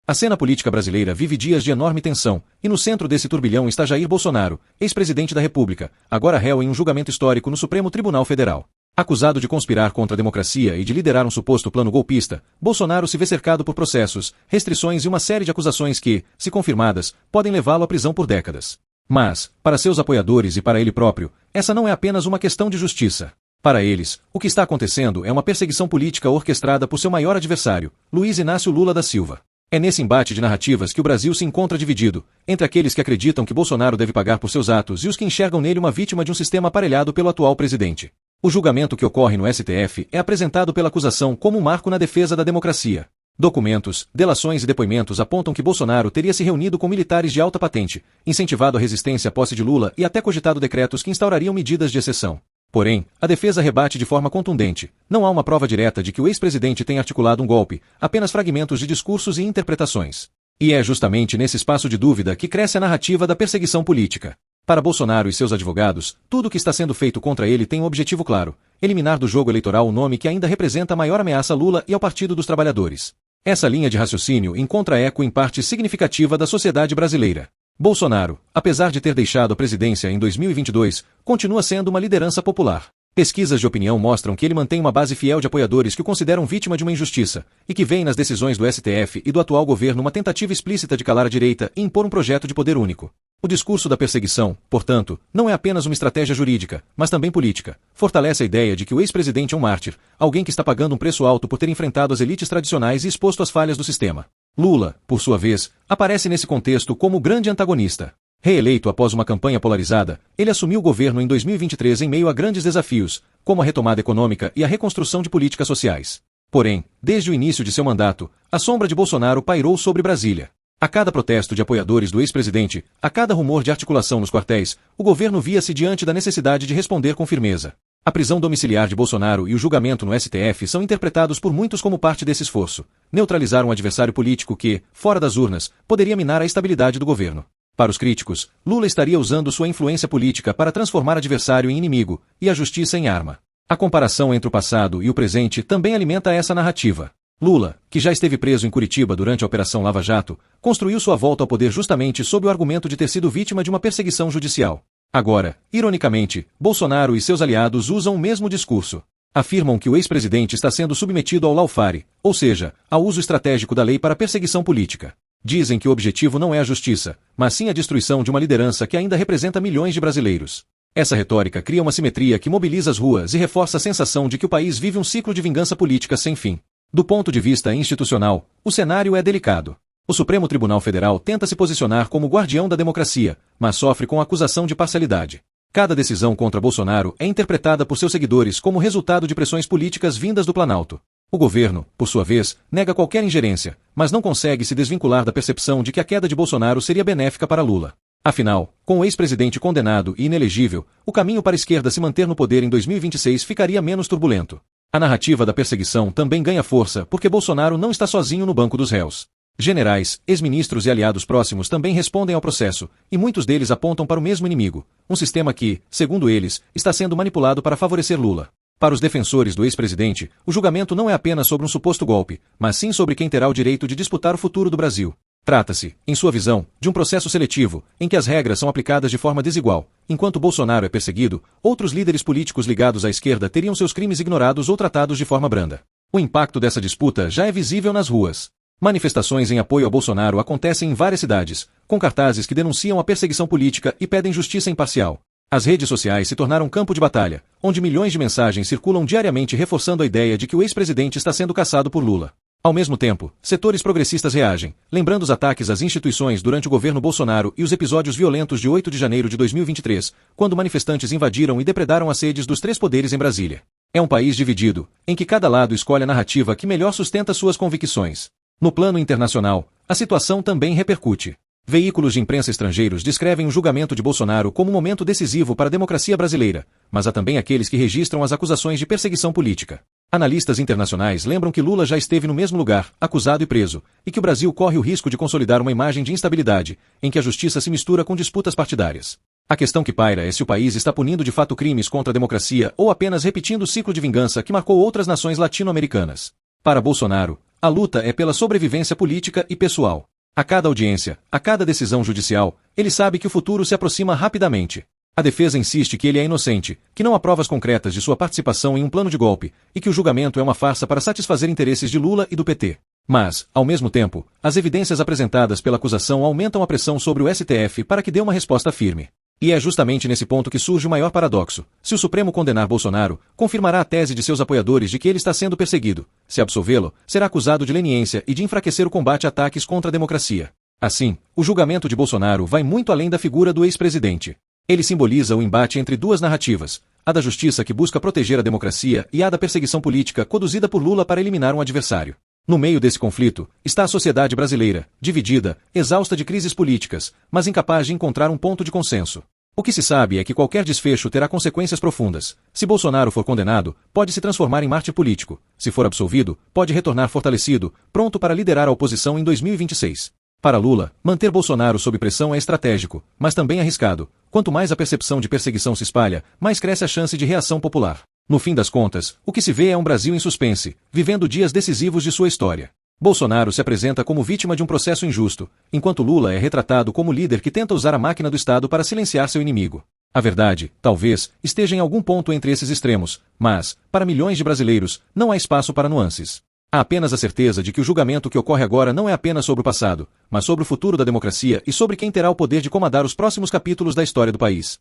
A cena política brasileira vive dias de enorme tensão, e no centro desse turbilhão está Jair Bolsonaro, ex-presidente da República, agora réu em um julgamento histórico no Supremo Tribunal Federal. Acusado de conspirar contra a democracia e de liderar um suposto plano golpista, Bolsonaro se vê cercado por processos, restrições e uma série de acusações que, se confirmadas, podem levá-lo à prisão por décadas. Mas, para seus apoiadores e para ele próprio, essa não é apenas uma questão de justiça. Para eles, o que está acontecendo é uma perseguição política orquestrada por seu maior adversário, Luiz Inácio Lula da Silva. É nesse embate de narrativas que o Brasil se encontra dividido, entre aqueles que acreditam que Bolsonaro deve pagar por seus atos e os que enxergam nele uma vítima de um sistema aparelhado pelo atual presidente. O julgamento que ocorre no STF é apresentado pela acusação como um marco na defesa da democracia. Documentos, delações e depoimentos apontam que Bolsonaro teria se reunido com militares de alta patente, incentivado a resistência à posse de Lula e até cogitado decretos que instaurariam medidas de exceção. Porém, a defesa rebate de forma contundente. Não há uma prova direta de que o ex-presidente tenha articulado um golpe, apenas fragmentos de discursos e interpretações. E é justamente nesse espaço de dúvida que cresce a narrativa da perseguição política. Para Bolsonaro e seus advogados, tudo o que está sendo feito contra ele tem um objetivo claro: eliminar do jogo eleitoral o nome que ainda representa a maior ameaça a Lula e ao Partido dos Trabalhadores. Essa linha de raciocínio encontra eco em parte significativa da sociedade brasileira. Bolsonaro, apesar de ter deixado a presidência em 2022, continua sendo uma liderança popular. Pesquisas de opinião mostram que ele mantém uma base fiel de apoiadores que o consideram vítima de uma injustiça, e que veem nas decisões do STF e do atual governo uma tentativa explícita de calar a direita e impor um projeto de poder único. O discurso da perseguição, portanto, não é apenas uma estratégia jurídica, mas também política. Fortalece a ideia de que o ex-presidente é um mártir, alguém que está pagando um preço alto por ter enfrentado as elites tradicionais e exposto às falhas do sistema. Lula, por sua vez, aparece nesse contexto como o grande antagonista. Reeleito após uma campanha polarizada, ele assumiu o governo em 2023 em meio a grandes desafios, como a retomada econômica e a reconstrução de políticas sociais. Porém, desde o início de seu mandato, a sombra de Bolsonaro pairou sobre Brasília. A cada protesto de apoiadores do ex-presidente, a cada rumor de articulação nos quartéis, o governo via-se diante da necessidade de responder com firmeza. A prisão domiciliar de Bolsonaro e o julgamento no STF são interpretados por muitos como parte desse esforço: neutralizar um adversário político que, fora das urnas, poderia minar a estabilidade do governo. Para os críticos, Lula estaria usando sua influência política para transformar adversário em inimigo, e a justiça em arma. A comparação entre o passado e o presente também alimenta essa narrativa. Lula, que já esteve preso em Curitiba durante a Operação Lava Jato, construiu sua volta ao poder justamente sob o argumento de ter sido vítima de uma perseguição judicial. Agora, ironicamente, Bolsonaro e seus aliados usam o mesmo discurso. Afirmam que o ex-presidente está sendo submetido ao lawfare, ou seja, ao uso estratégico da lei para perseguição política. Dizem que o objetivo não é a justiça, mas sim a destruição de uma liderança que ainda representa milhões de brasileiros. Essa retórica cria uma simetria que mobiliza as ruas e reforça a sensação de que o país vive um ciclo de vingança política sem fim. Do ponto de vista institucional, o cenário é delicado. O Supremo Tribunal Federal tenta se posicionar como guardião da democracia, mas sofre com a acusação de parcialidade. Cada decisão contra Bolsonaro é interpretada por seus seguidores como resultado de pressões políticas vindas do Planalto. O governo, por sua vez, nega qualquer ingerência, mas não consegue se desvincular da percepção de que a queda de Bolsonaro seria benéfica para Lula. Afinal, com o ex-presidente condenado e inelegível, o caminho para a esquerda se manter no poder em 2026 ficaria menos turbulento. A narrativa da perseguição também ganha força porque Bolsonaro não está sozinho no banco dos réus. Generais, ex-ministros e aliados próximos também respondem ao processo, e muitos deles apontam para o mesmo inimigo, um sistema que, segundo eles, está sendo manipulado para favorecer Lula. Para os defensores do ex-presidente, o julgamento não é apenas sobre um suposto golpe, mas sim sobre quem terá o direito de disputar o futuro do Brasil. Trata-se, em sua visão, de um processo seletivo, em que as regras são aplicadas de forma desigual. Enquanto Bolsonaro é perseguido, outros líderes políticos ligados à esquerda teriam seus crimes ignorados ou tratados de forma branda. O impacto dessa disputa já é visível nas ruas. Manifestações em apoio a Bolsonaro acontecem em várias cidades, com cartazes que denunciam a perseguição política e pedem justiça imparcial. As redes sociais se tornaram campo de batalha, onde milhões de mensagens circulam diariamente reforçando a ideia de que o ex-presidente está sendo caçado por Lula. Ao mesmo tempo, setores progressistas reagem, lembrando os ataques às instituições durante o governo Bolsonaro e os episódios violentos de 8 de janeiro de 2023, quando manifestantes invadiram e depredaram as sedes dos três poderes em Brasília. É um país dividido, em que cada lado escolhe a narrativa que melhor sustenta suas convicções. No plano internacional, a situação também repercute. Veículos de imprensa estrangeiros descrevem o julgamento de Bolsonaro como um momento decisivo para a democracia brasileira, mas há também aqueles que registram as acusações de perseguição política. Analistas internacionais lembram que Lula já esteve no mesmo lugar, acusado e preso, e que o Brasil corre o risco de consolidar uma imagem de instabilidade, em que a justiça se mistura com disputas partidárias. A questão que paira é se o país está punindo de fato crimes contra a democracia ou apenas repetindo o ciclo de vingança que marcou outras nações latino-americanas. Para Bolsonaro, a luta é pela sobrevivência política e pessoal. A cada audiência, a cada decisão judicial, ele sabe que o futuro se aproxima rapidamente. A defesa insiste que ele é inocente, que não há provas concretas de sua participação em um plano de golpe, e que o julgamento é uma farsa para satisfazer interesses de Lula e do PT. Mas, ao mesmo tempo, as evidências apresentadas pela acusação aumentam a pressão sobre o STF para que dê uma resposta firme. E é justamente nesse ponto que surge o maior paradoxo. Se o Supremo condenar Bolsonaro, confirmará a tese de seus apoiadores de que ele está sendo perseguido. Se absolvê-lo, será acusado de leniência e de enfraquecer o combate a ataques contra a democracia. Assim, o julgamento de Bolsonaro vai muito além da figura do ex-presidente. Ele simboliza o embate entre duas narrativas, a da justiça que busca proteger a democracia e a da perseguição política conduzida por Lula para eliminar um adversário. No meio desse conflito, está a sociedade brasileira, dividida, exausta de crises políticas, mas incapaz de encontrar um ponto de consenso. O que se sabe é que qualquer desfecho terá consequências profundas. Se Bolsonaro for condenado, pode se transformar em mártir político. Se for absolvido, pode retornar fortalecido, pronto para liderar a oposição em 2026. Para Lula, manter Bolsonaro sob pressão é estratégico, mas também arriscado. Quanto mais a percepção de perseguição se espalha, mais cresce a chance de reação popular. No fim das contas, o que se vê é um Brasil em suspense, vivendo dias decisivos de sua história. Bolsonaro se apresenta como vítima de um processo injusto, enquanto Lula é retratado como líder que tenta usar a máquina do Estado para silenciar seu inimigo. A verdade, talvez, esteja em algum ponto entre esses extremos, mas, para milhões de brasileiros, não há espaço para nuances. Há apenas a certeza de que o julgamento que ocorre agora não é apenas sobre o passado, mas sobre o futuro da democracia e sobre quem terá o poder de comandar os próximos capítulos da história do país.